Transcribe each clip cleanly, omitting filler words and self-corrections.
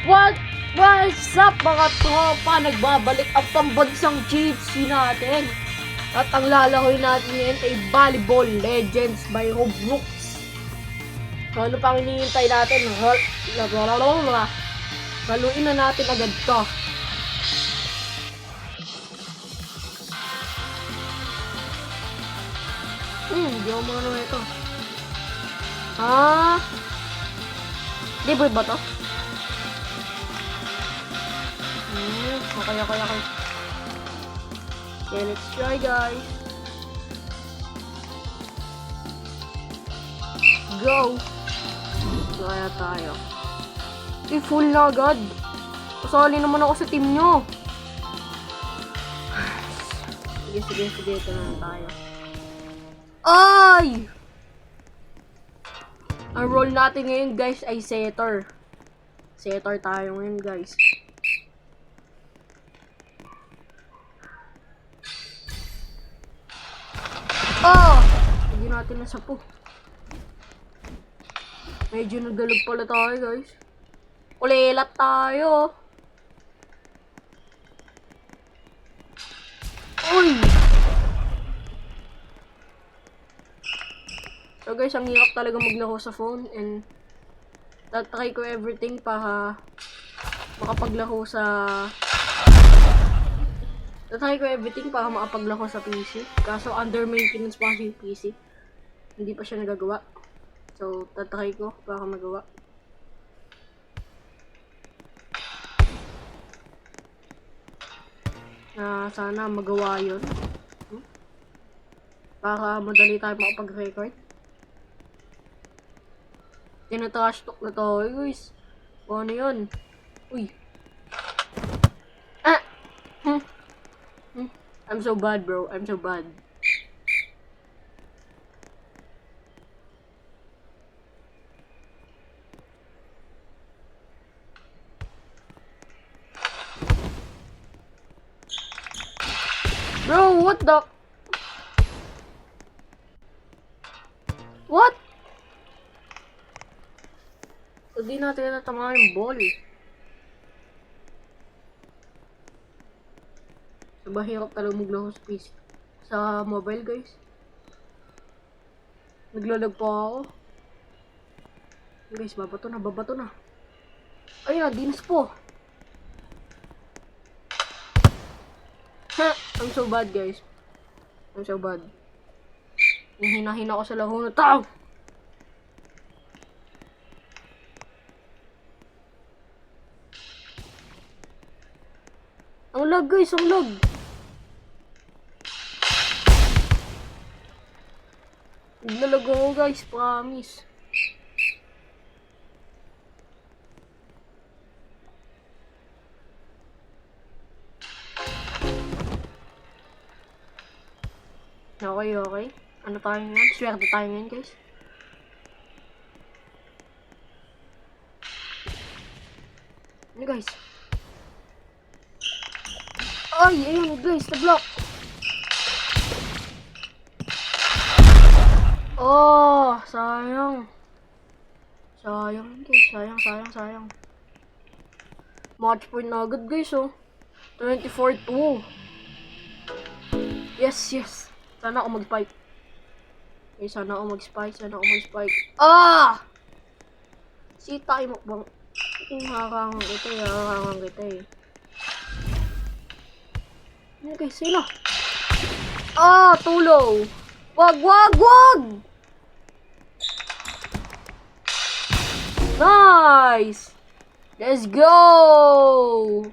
What? What's up mga tropa? Nagbabalik ang pambansang GHC natin. At ang lalahoy natin ngayon ay Volleyball Legends by Roblox. So ano pang hinihintay natin? Laluin na natin agad to. Hindi ako mga ano ito. Libre ba to? Okay. Okay, let's try guys. Go! Kaya tayo. Full na agad. Kasali naman ako sa team nyo. Sige. Ito na tayo. Ay! Ang role natin ngayon guys ay setter. Setter tayo ngayon guys. Hindi natin nasapo. Medyo nagalag pala tayo guys. Ulilat tayo. Uy! So guys, ang hirap talaga maglaro sa phone and tatry ko everything para makapaglaro sa PC. Kaso under maintenance pa kasi yung PC. Hindi pa siya nagagawa. So, tatry ko para magawa. Sana magawa yun. Para madali tayo makapag-record. Tinatrash talk na to, guys. O ano yun? Uy. I'm so bad, bro. I'm so bad. Bro, what the? What? Hindi natin natama yung ball. Mahirap talaga maglaro sa PC. Sa mobile, guys. Naglalag pa ako. Guys, babato na. Ayan, dinas po. I'm so bad, guys. I'm so bad. Yung hina-hina ko sa laro na tao. Ang lag, guys. Ang lag. Naglalag ako, guys. Promise. Okay. Ano tayo ngayon? Swerte tayo ngayon, guys. Ano, guys? Ay, ayun, guys. Na-block. Oh, sayang. Sayang, guys. Sayang. Match point na agad, guys, oh. 24-2. Yes. Sana ako mag-spike. Sana ako mag-spike. Sita mo bang? Harangan kita eh. Ano guys, sila? Too low. Wag! Nice! Let's go!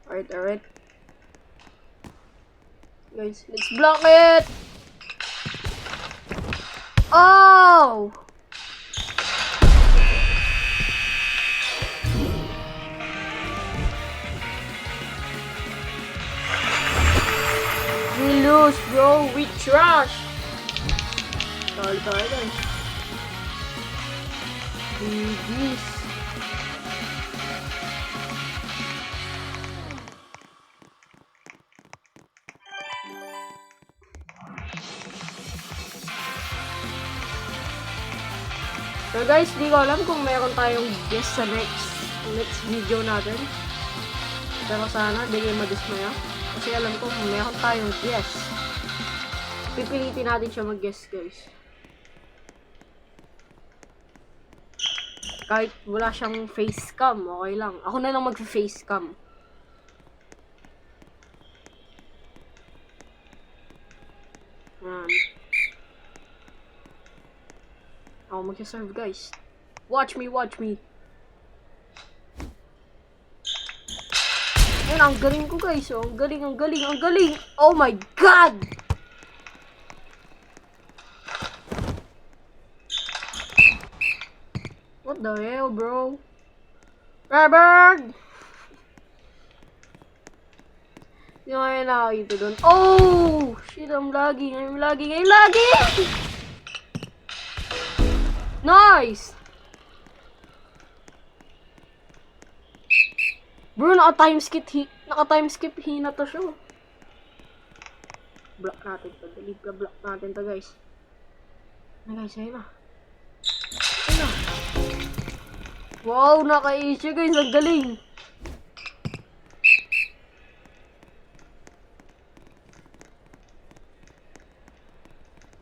Alright. Guys, let's block it! Oh! We lose, bro. We trash. Sorry, guys. GG's. So guys, di ko alam kung meron tayong guest sa next video natin. Pero sana, di kayo madismaya. Kasi alam ko kung meron tayong guest. Pipilitin natin siya mag-guest, guys. Kahit wala siyang face cam, okay lang. Ako na lang mag-face cam. Yan. Ako mag-serve, guys. Watch me, watch me. Ayun, ang galing ko, guys. Oh, ang galing, ang galing, ang galing. Oh my God! What the hell, bro? Robert! Hindi ko kayo nakakita doon. Oh! Shit, I'm lagging, I'm lagging, I'm lagging! Nice! Bro, naka-time skip hina to siya. Block natin to. Delete block natin to, guys. Ayun, guys, ayun na. Ayun na. Wow, naka-issue, guys. Ang galing.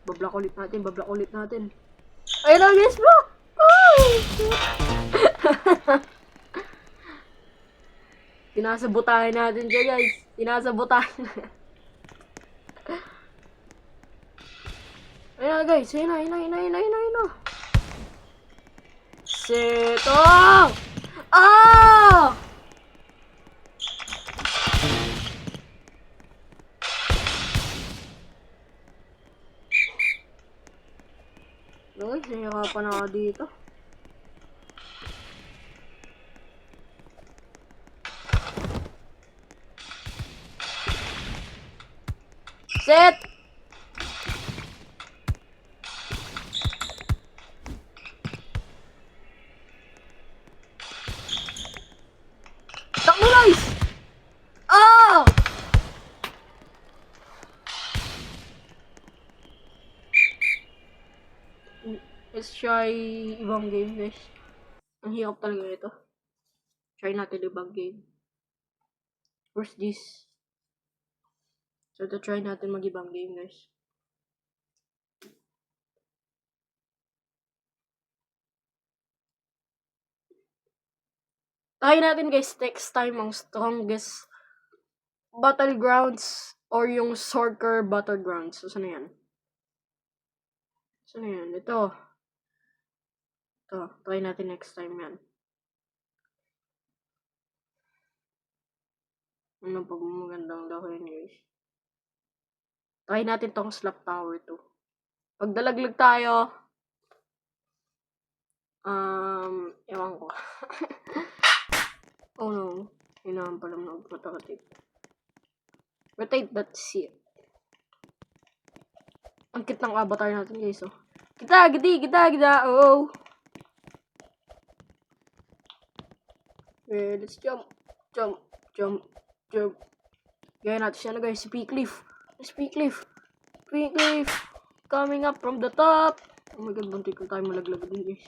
Bablock ulit natin, bablock ulit natin. Ayun na, guys, bro! Oh! Tinasabotahin natin siya, guys. Tinasabotahin. Ayun na, guys. Ayun na, ayun na, ayun na, ayun na, ayun na. Set. Oh! Ah! Guys, nahihirapan ako dito. Set! Takbo, guys! Ah! Let's try ibang game, guys. Ang hirap talaga ito. Try natin ibang game. Where's this? So, try natin mag-ibang game, guys. Try natin, guys, next time ang strongest battlegrounds or yung Sorker battlegrounds. So, saan na yan? Saan na yan? Ito. Ito. Try natin next time yan. Ano pag magandang dahil, guys? Try natin tong Slap Tower 2. Pag dalaglag tayo, ewan ko. Oh no. Hinahan pala mag-rotate. Rotate, that's it. Ang cute ng avatar natin, guys, oh. Kita, oh. Okay, let's jump. Gaya natin siya na, guys, si Peakleaf. Peakleaf. Coming up from the top. Oh my God, buntik ko tayo malaglag din, guys.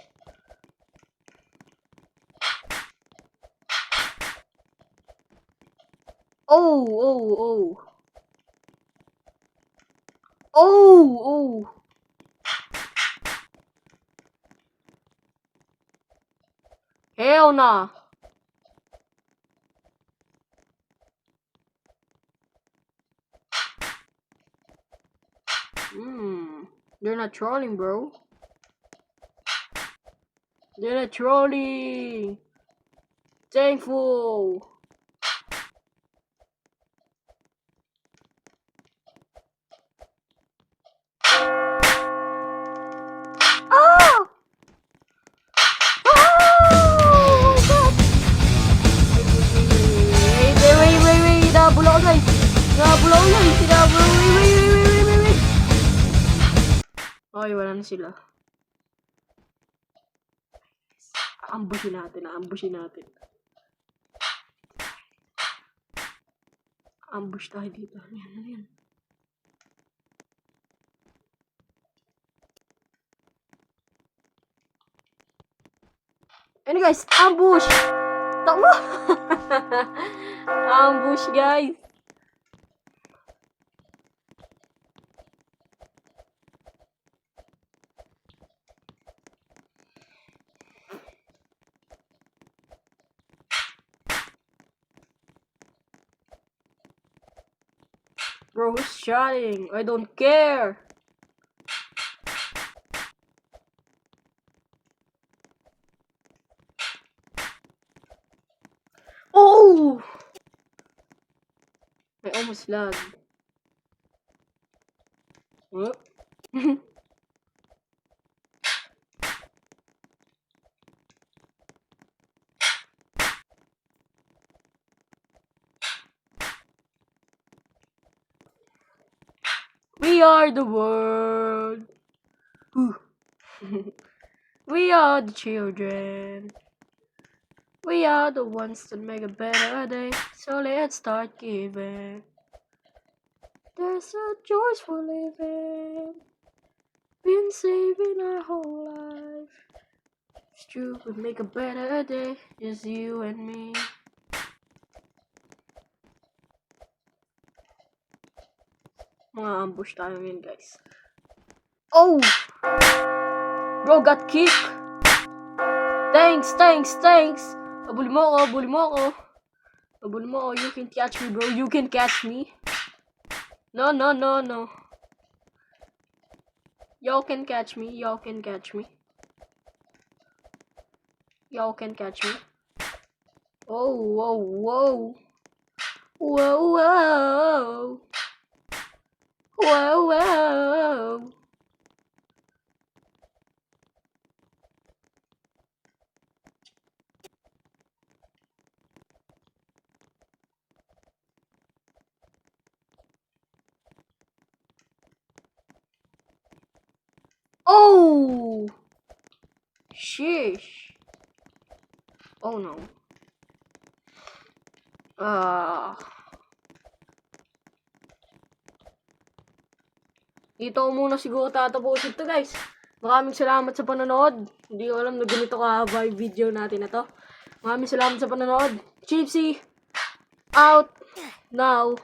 Oh. Hell nah. They're not trolling, bro. They're not trolling. Thankful. Okay, wala na sila. Aambushin natin. Ambush tayo dito. Yan. Ano guys? Ambush! Takbo! Ambush guys! Bro, who's shouting? I don't care! Oh! I almost lagged. What? We are the world. We are the children. We are the ones that make a better day. So let's start giving. There's a choice for living. Been saving our whole life. It's true, we make a better day. Just you and me. Mga ambush tayo ngayon, guys. Oh! Bro got kicked. Thanks. Abuli mo ako. You can catch me, bro. You can catch me. No. Y'all can catch me. Y'all can catch me. Whoa. Oh! Sheesh. Oh no. Dito ko muna siguro tatapusin to, guys. Maraming salamat sa panonood. Hindi ko alam na ganito kahaba yung video natin na to. Maraming salamat sa panonood. Chipsy out now.